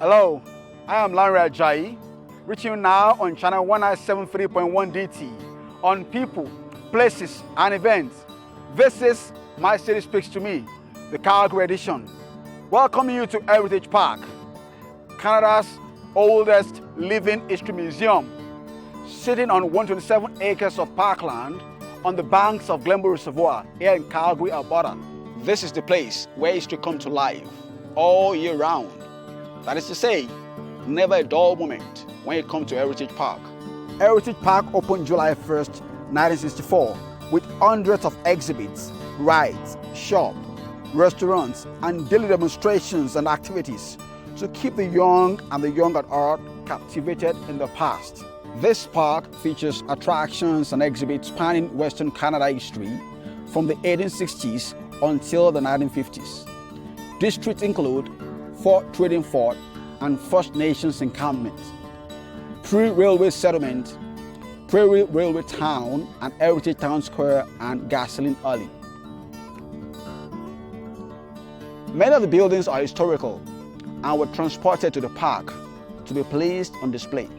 Hello, I am Lanre Ajayi, reaching you now on channel 1973.1 DT on people, places, and events. This is My City Speaks to Me, the Calgary edition. Welcoming you to Heritage Park, Canada's oldest living history museum, sitting on 127 acres of parkland on the banks of Glenbow reservoir here in Calgary, Alberta. This is the place where history comes to life all year round. That is to say, never a dull moment when it comes to Heritage Park. Heritage Park opened July 1st, 1964, with hundreds of exhibits, rides, shops, restaurants, and daily demonstrations and activities to keep the young and the young at heart captivated in the past. This park features attractions and exhibits spanning Western Canada history from the 1860s until the 1950s. Districts include Fort Trading Fort and First Nations encampment, pre-railway settlement, Prairie Railway Town and Heritage Town Square and Gasoline Alley. Many of the buildings are historical and were transported to the park to be placed on display.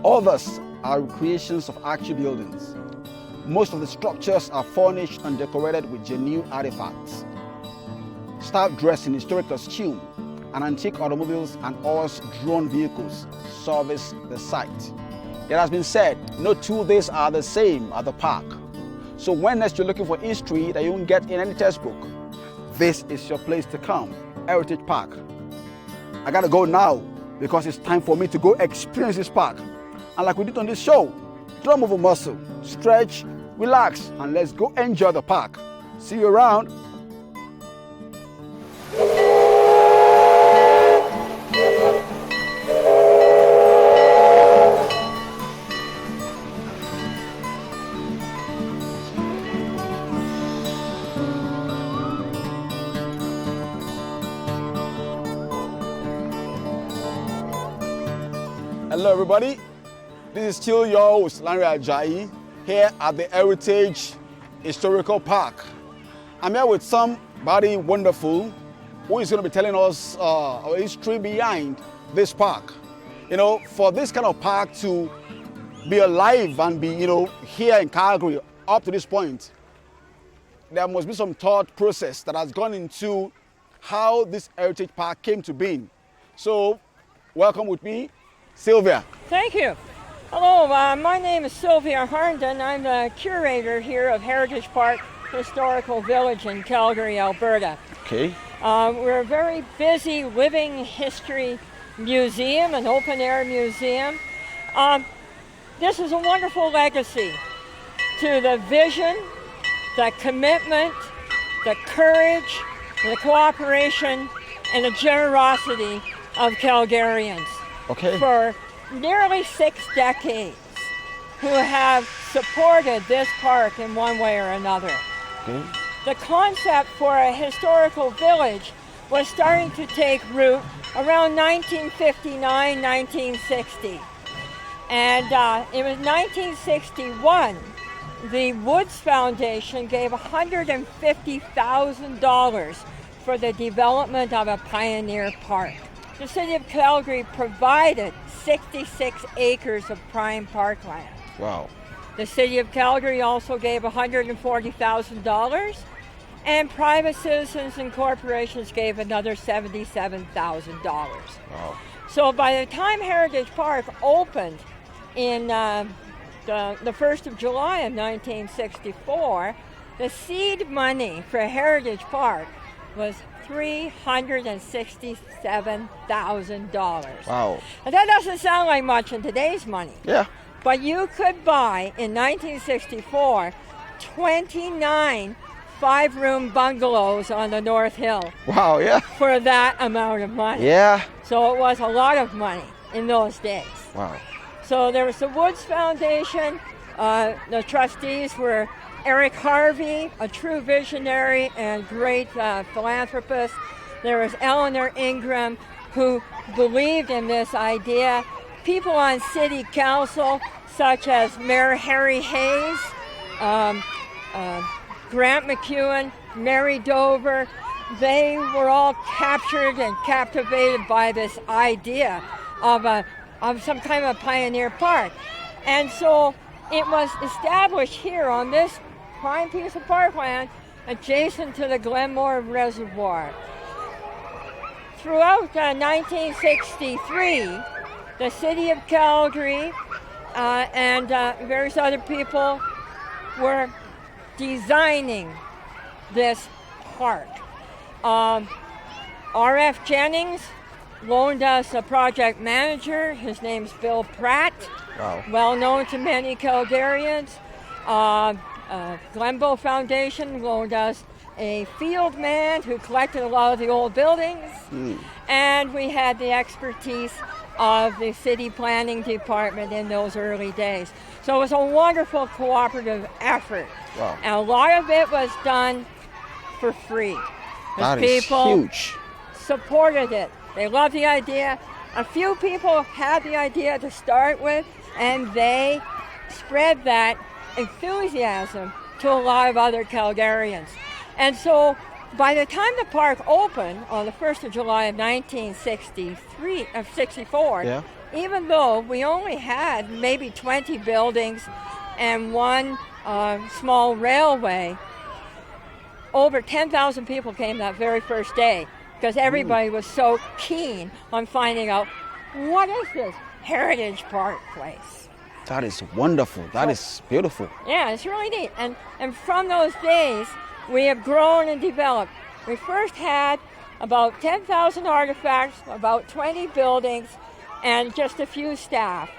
Others are recreations of actual buildings. Most of the structures are furnished and decorated with genuine artifacts. Staff dressed in historic costume and antique automobiles and horse-drawn vehicles service the site. It has been said, no 2 days are the same at the park. So when next you're looking for history that you won't get in any textbook, this is your place to come, Heritage Park. I gotta go now because it's time for me to go experience this park. And like we did on this show, don't move a muscle, stretch, relax, and let's go enjoy the park. See you around. Hello everybody, this is still your host, Lanre Ajayi, here at the Heritage Historical Park. I'm here with somebody wonderful who is going to be telling us our history behind this park. You know, for this kind of park to be alive and be, here in Calgary up to this point, there must be some thought process that has gone into how this Heritage Park came to being. So, welcome with me, Sylvia. Thank you. Hello, my name is Sylvia Harnden. I'm the curator here of Heritage Park Historical Village in Calgary, Alberta. Okay. We're a very busy living history museum, an open-air museum. This is a wonderful legacy to the vision, the commitment, the courage, the cooperation, and the generosity of Calgarians. Okay. For nearly 6 decades, who have supported this park in one way or another. Okay. The concept for a historical village was starting to take root around 1959, 1960. And it was 1961, the Woods Foundation gave $150,000 for the development of a pioneer park. The City of Calgary provided 66 acres of prime parkland. Wow. The City of Calgary also gave $140,000, and private citizens and corporations gave another $77,000. Wow. So by the time Heritage Park opened in the 1st of July of 1964, the seed money for Heritage Park was $367,000. Wow. And that doesn't sound like much in today's money. Yeah. But you could buy, in 1964, 29 5-room bungalows on the North Hill. Wow, yeah. For that amount of money. Yeah. So it was a lot of money in those days. Wow. So there was the Woods Foundation. The trustees were Eric Harvey, a true visionary and great philanthropist. There was Eleanor Ingram, who believed in this idea. People on city council, such as Mayor Harry Hayes, Grant McEwen, Mary Dover, they were all captured and captivated by this idea of some kind of a pioneer park. And so it was established here on this prime piece of parkland adjacent to the Glenbow reservoir. Throughout 1963, the city of Calgary and various other people were designing this park. R.F. Jennings loaned us a project manager. His name's Bill Pratt, Wow. well known to many Calgarians. Glenbow Foundation loaned us a field man who collected a lot of the old buildings. And we had the expertise of the city planning department in those early days. So it was a wonderful cooperative effort. Wow. And a lot of it was done for free. That is People huge. supported it. They loved the idea. A few people had the idea to start with, and they spread that enthusiasm to a lot of other Calgarians. And so by the time the park opened on the 1st of July of 1964, Yeah. even though we only had maybe 20 buildings and one small railway, over 10,000 people came that very first day because everybody was so keen on finding out, what is this Heritage Park place? That is wonderful. That is beautiful. Yeah, it's really neat. And from those days, we have grown and developed. We first had about 10,000 artifacts, about 20 buildings, and just a few staff.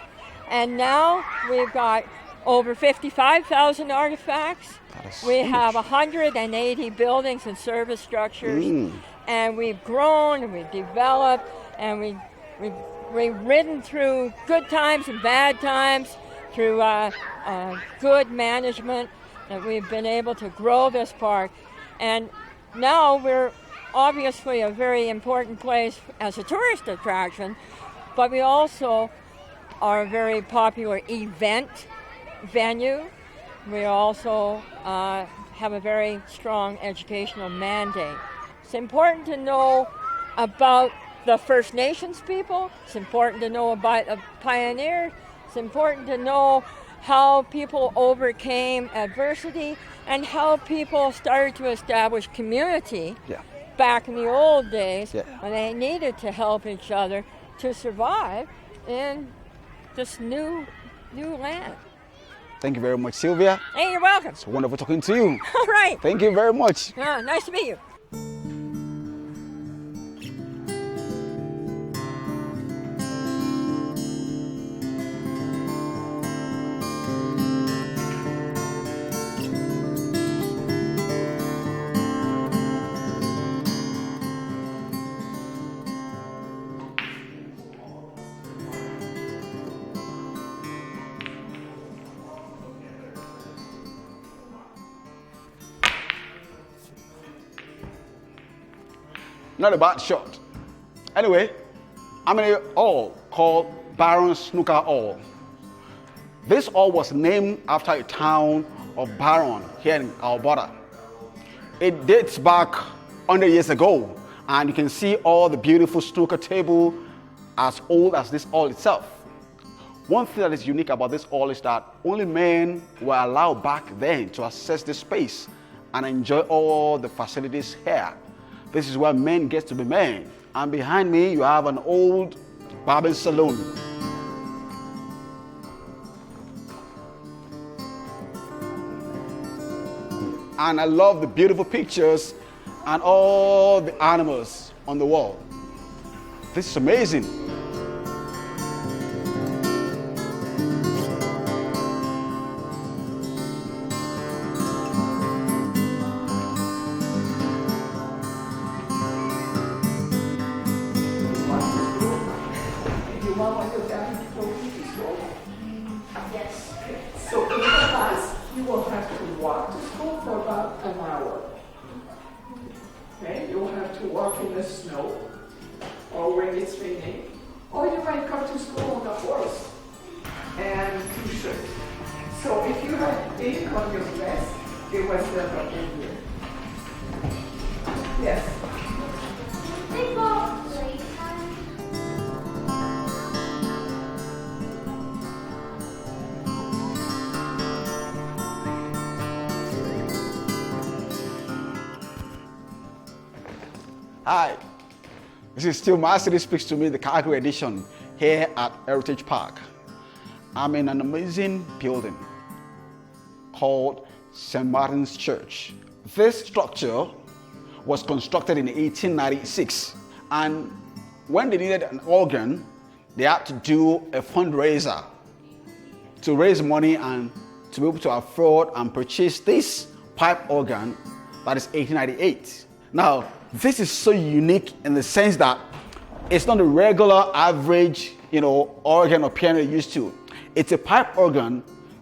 And now we've got over 55,000 artifacts. That is We huge. have 180 buildings and service structures. And we've grown and we've developed and we've ridden through good times and bad times, through good management, that we've been able to grow this park. And now we're obviously a very important place as a tourist attraction, but we also are a very popular event venue. We also have a very strong educational mandate. It's important to know about the First Nations people. It's important to know about the pioneers. It's important to know how people overcame adversity and how people started to establish community back in the old days when they needed to help each other to survive in this new land. Thank you very much, Sylvia. Hey, you're welcome. It's wonderful talking to you. All right. Thank you very much. Yeah, nice to meet you. Not a bad shot. Anyway, I'm in an hall called Baron Snooker Hall. This hall was named after a town of Baron here in Alberta. It dates back 100 years ago, and you can see all the beautiful snooker table as old as this hall itself. One thing that is unique about this hall is that only men were allowed back then to access this space and enjoy all the facilities here. This is where men get to be men. And behind me, you have an old barbering salon. And I love the beautiful pictures and all the animals on the wall. This is amazing. Yes. So in class, you will have to walk to school for about an hour. Okay, you'll have to walk in the snow, or when it's raining, or you might come to school on a horse and t-shirt. So if you had ink on your dress, it was never in here. Yes. Hi, this is still My City Speaks to Me, the Calgary edition here at Heritage Park. I'm in an amazing building called St. Martin's Church. This structure was constructed in 1896, and when they needed an organ, they had to do a fundraiser to raise money and to be able to afford and purchase this pipe organ that is 1898. Now, this is so unique in the sense that it's not a regular average, organ or piano you're used to. It's a pipe organ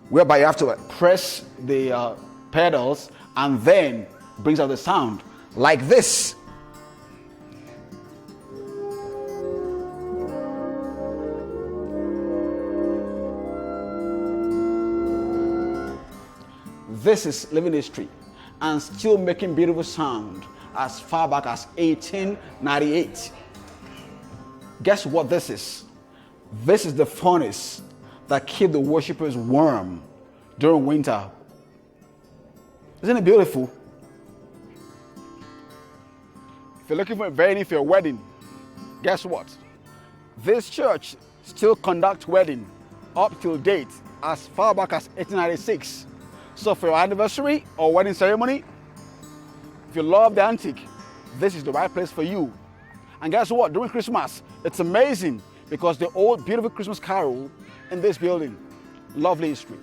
whereby you have to press the pedals and then brings out the sound like this. This is living history and still making beautiful sound as far back as 1898. Guess what this is? This is the furnace that keeps the worshippers warm during winter. Isn't it beautiful? If you're looking for a venue for your wedding, guess what? This church still conducts wedding up till date as far back as 1896. So for your anniversary or wedding ceremony, if you love the antique, this is the right place for you. And guess what? During Christmas, it's amazing because the old beautiful Christmas carol in this building. Lovely history.